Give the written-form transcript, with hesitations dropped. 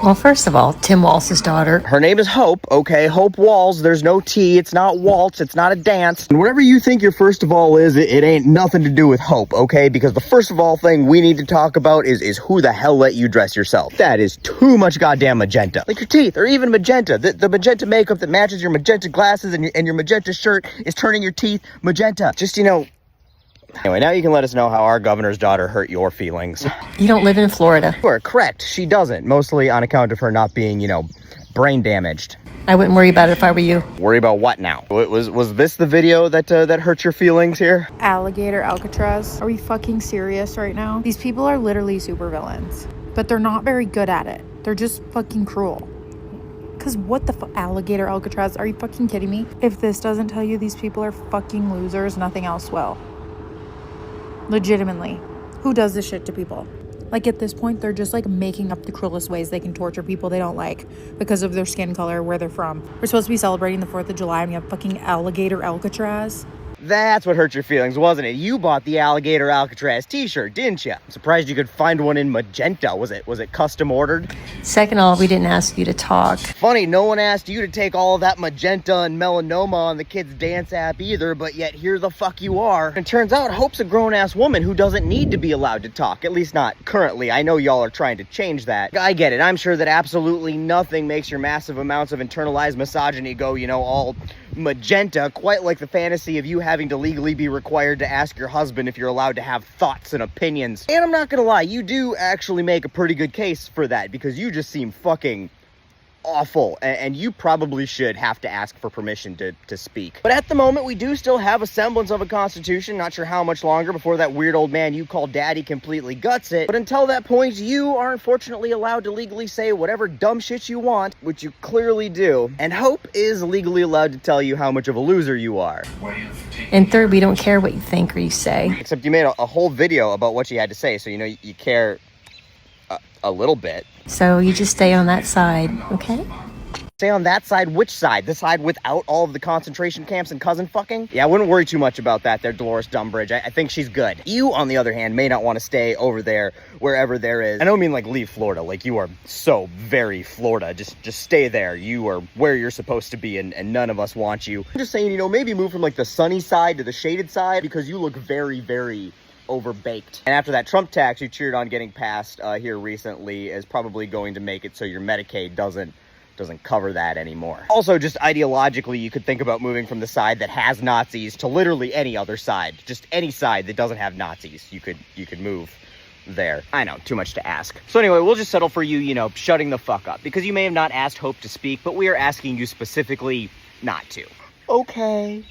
Well, first of all, Tim Walz's daughter. Her name is Hope, okay? Hope Walz. There's no T. It's not waltz. It's not a dance. And whatever you think your first of all is, it ain't nothing to do with Hope, okay? Because the first of all thing we need to talk about is who the hell let you dress yourself. That is too much goddamn magenta. Like your teeth are even magenta. The magenta makeup that matches your magenta glasses and your magenta shirt is turning your teeth magenta. Just, you know... Anyway, now you can let us know how our governor's daughter hurt your feelings. You don't live in Florida. You are correct. She doesn't. Mostly on account of her not being, you know, brain damaged. I wouldn't worry about it if I were you. Worry about what now? Was this the video that hurt your feelings here? Alligator Alcatraz. Are we fucking serious right now? These people are literally supervillains, but they're not very good at it. They're just fucking cruel. Cause what the Alligator Alcatraz? Are you fucking kidding me? If this doesn't tell you these people are fucking losers, nothing else will. Legitimately, who does this shit to people? Like, at this point, they're just like making up the cruelest ways they can torture people they don't like because of their skin color, where they're from. We're supposed to be celebrating the 4th of July and you have fucking Alligator Alcatraz. That's what hurt your feelings, wasn't it? You bought the Alligator Alcatraz t-shirt, didn't you? I'm surprised you could find one in magenta. Was it custom ordered? Second of all, we didn't ask you to talk. Funny, no one asked you to take all of that magenta and melanoma on the kids' dance app either, but yet here the fuck you are. And it turns out Hope's a grown-ass woman who doesn't need to be allowed to talk, at least not currently. I know y'all are trying to change that. I get it. I'm sure that absolutely nothing makes your massive amounts of internalized misogyny go, you know, all magenta, quite like the fantasy of you having to legally be required to ask your husband if you're allowed to have thoughts and opinions. And I'm not gonna lie, you do actually make a pretty good case for that, because you just seem fucking awful, and you probably should have to ask for permission to speak. But at the moment, we do still have a semblance of a constitution. Not sure how much longer before that weird old man you call daddy completely guts it. But until that point, you are unfortunately allowed to legally say whatever dumb shit you want, which you clearly do. And Hope is legally allowed to tell you how much of a loser you are. And third, we don't care what you think or you say. Except you made a whole video about what you had to say, so you know you care a little bit. So you just stay on that side, okay? Stay on that side? Which side? The side without all of the concentration camps and cousin fucking? Yeah, I wouldn't worry too much about that there, Dolores Dumbridge. I think she's good. You, on the other hand, may not want to stay over there, wherever there is. I don't mean like leave Florida, like you are so very Florida. Just stay there. You are where you're supposed to be, and none of us want you. I'm just saying, you know, maybe move from like the sunny side to the shaded side, because you look very, very overbaked. And after that Trump tax you cheered on getting passed here recently is probably going to make it so your Medicaid doesn't cover that anymore. Also, just ideologically, you could think about moving from the side that has Nazis to literally any other side. Just any side that doesn't have Nazis. You could move there. I know, too much to ask. So anyway, we'll just settle for you, you know, shutting the fuck up, because you may have not asked Hope to speak, but we are asking you specifically not to. Okay.